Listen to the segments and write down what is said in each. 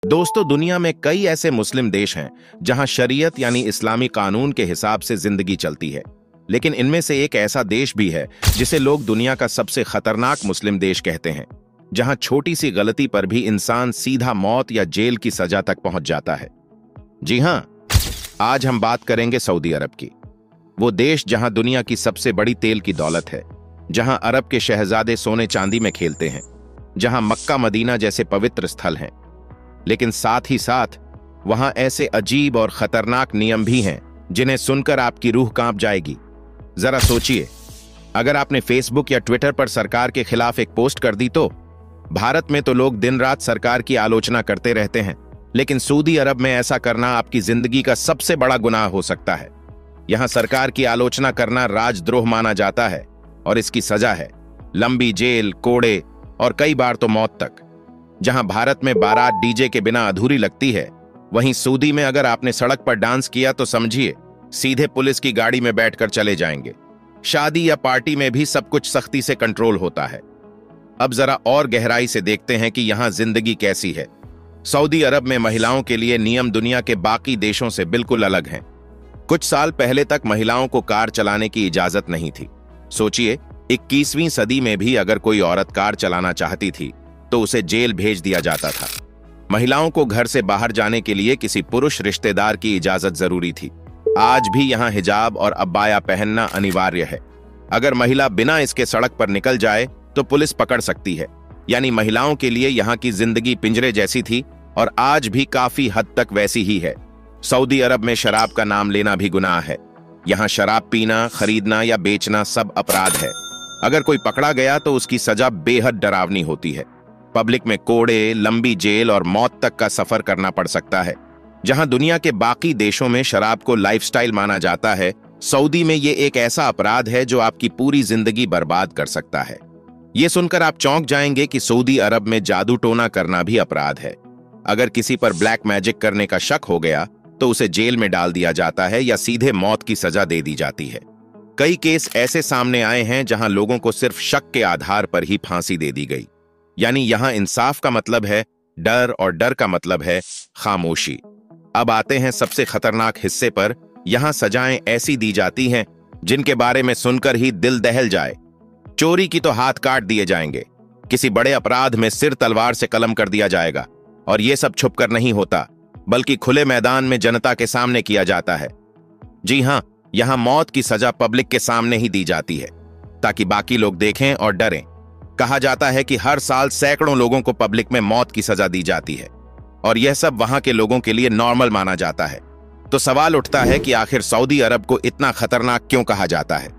दोस्तों, दुनिया में कई ऐसे मुस्लिम देश हैं जहां शरीयत यानी इस्लामी कानून के हिसाब से जिंदगी चलती है। लेकिन इनमें से एक ऐसा देश भी है जिसे लोग दुनिया का सबसे खतरनाक मुस्लिम देश कहते हैं, जहां छोटी सी गलती पर भी इंसान सीधा मौत या जेल की सजा तक पहुंच जाता है। जी हां, आज हम बात करेंगे सऊदी अरब की। वो देश जहां दुनिया की सबसे बड़ी तेल की दौलत है, जहां अरब के शहजादे सोने चांदी में खेलते हैं, जहां मक्का मदीना जैसे पवित्र स्थल हैं। लेकिन साथ ही साथ वहां ऐसे अजीब और खतरनाक नियम भी हैं जिन्हें सुनकर आपकी रूह कांप जाएगी। जरा सोचिए, अगर आपने फेसबुक या ट्विटर पर सरकार के खिलाफ एक पोस्ट कर दी तो भारत में तो लोग दिन रात सरकार की आलोचना करते रहते हैं, लेकिन सऊदी अरब में ऐसा करना आपकी जिंदगी का सबसे बड़ा गुनाह हो सकता है। यहां सरकार की आलोचना करना राजद्रोह माना जाता है और इसकी सजा है लंबी जेल, कोड़े और कई बार तो मौत तक। जहां भारत में बारात डीजे के बिना अधूरी लगती है, वहीं सऊदी में अगर आपने सड़क पर डांस किया तो समझिए सीधे पुलिस की गाड़ी में बैठकर चले जाएंगे। शादी या पार्टी में भी सब कुछ सख्ती से कंट्रोल होता है। अब जरा और गहराई से देखते हैं कि यहां जिंदगी कैसी है। सऊदी अरब में महिलाओं के लिए नियम दुनिया के बाकी देशों से बिल्कुल अलग हैं। कुछ साल पहले तक महिलाओं को कार चलाने की इजाजत नहीं थी। सोचिए, 21वीं सदी में भी अगर कोई औरत कार चलाना चाहती थी तो उसे जेल भेज दिया जाता था। महिलाओं को घर से बाहर जाने के लिए किसी पुरुष रिश्तेदार की इजाजत जरूरी थी। आज भी यहां हिजाब और अब्बाया पहनना अनिवार्य है। अगर महिला बिना इसके सड़क पर निकल जाए तो पुलिस पकड़ सकती है। यानी महिलाओं के लिए यहां की जिंदगी पिंजरे जैसी थी और आज भी काफी हद तक वैसी ही है। सऊदी अरब में शराब का नाम लेना भी गुनाह है। यहां शराब पीना, खरीदना या बेचना सब अपराध है। अगर कोई पकड़ा गया तो उसकी सजा बेहद डरावनी होती है। पब्लिक में कोड़े, लंबी जेल और मौत तक का सफर करना पड़ सकता है। जहां दुनिया के बाकी देशों में शराब को लाइफस्टाइल माना जाता है, सऊदी में ये एक ऐसा अपराध है जो आपकी पूरी जिंदगी बर्बाद कर सकता है। ये सुनकर आप चौंक जाएंगे कि सऊदी अरब में जादू टोना करना भी अपराध है। अगर किसी पर ब्लैक मैजिक करने का शक हो गया तो उसे जेल में डाल दिया जाता है या सीधे मौत की सजा दे दी जाती है। कई केस ऐसे सामने आए हैं जहां लोगों को सिर्फ शक के आधार पर ही फांसी दे दी गई। यानी यहां इंसाफ का मतलब है डर और डर का मतलब है खामोशी। अब आते हैं सबसे खतरनाक हिस्से पर। यहां सजाएं ऐसी दी जाती हैं जिनके बारे में सुनकर ही दिल दहल जाए। चोरी की तो हाथ काट दिए जाएंगे, किसी बड़े अपराध में सिर तलवार से कलम कर दिया जाएगा। और यह सब छुपकर नहीं होता, बल्कि खुले मैदान में जनता के सामने किया जाता है। जी हां, यहां मौत की सजा पब्लिक के सामने ही दी जाती है ताकि बाकी लोग देखें और डरें। कहा जाता है कि हर साल सैकड़ों लोगों को पब्लिक में मौत की सजा दी जाती है और यह सब वहां के लोगों के लिए नॉर्मल माना जाता है। तो सवाल उठता है कि आखिर सऊदी अरब को इतना खतरनाक क्यों कहा जाता है?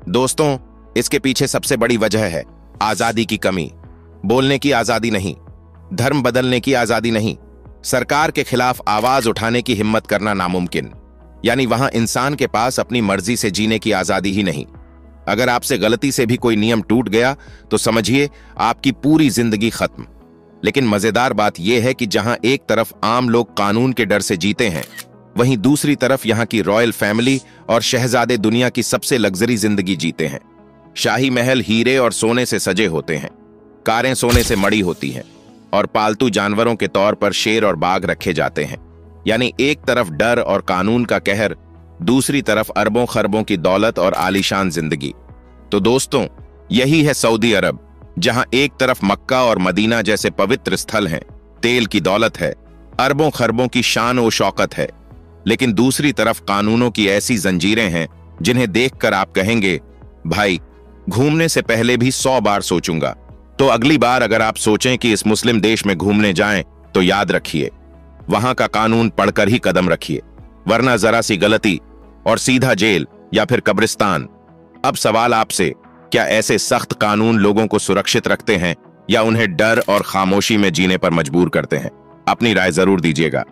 दोस्तों, इसके पीछे सबसे बड़ी वजह है आजादी की कमी। बोलने की आजादी नहीं, धर्म बदलने की आजादी नहीं, सरकार के खिलाफ आवाज उठाने की हिम्मत करना नामुमकिन। यानी वहां इंसान के पास अपनी मर्जी से जीने की आजादी ही नहीं। अगर आपसे गलती से भी कोई नियम टूट गया तो समझिए आपकी पूरी जिंदगी खत्म। लेकिन मजेदार बात यह है कि जहां एक तरफ आम लोग कानून के डर से जीते हैं, वहीं दूसरी तरफ यहां की रॉयल फैमिली और शहजादे दुनिया की सबसे लग्जरी जिंदगी जीते हैं। शाही महल हीरे और सोने से सजे होते हैं, कारें सोने से मड़ी होती हैं और पालतू जानवरों के तौर पर शेर और बाघ रखे जाते हैं। यानी एक तरफ डर और कानून का कहर, दूसरी तरफ अरबों खरबों की दौलत और आलीशान जिंदगी। तो दोस्तों, यही है सऊदी अरब, जहां एक तरफ मक्का और मदीना जैसे पवित्र स्थल हैं, तेल की दौलत है, अरबों खरबों की शान और शौकत है, लेकिन दूसरी तरफ कानूनों की ऐसी जंजीरें हैं जिन्हें देखकर आप कहेंगे, भाई घूमने से पहले भी 100 बार सोचूंगा। तो अगली बार अगर आप सोचें कि इस मुस्लिम देश में घूमने जाएं तो याद रखिए, वहां का कानून पढ़कर ही कदम रखिए, वरना जरा सी गलती और सीधा जेल या फिर कब्रिस्तान। अब सवाल आपसे, क्या ऐसे सख्त कानून लोगों को सुरक्षित रखते हैं या उन्हें डर और खामोशी में जीने पर मजबूर करते हैं? अपनी राय जरूर दीजिएगा।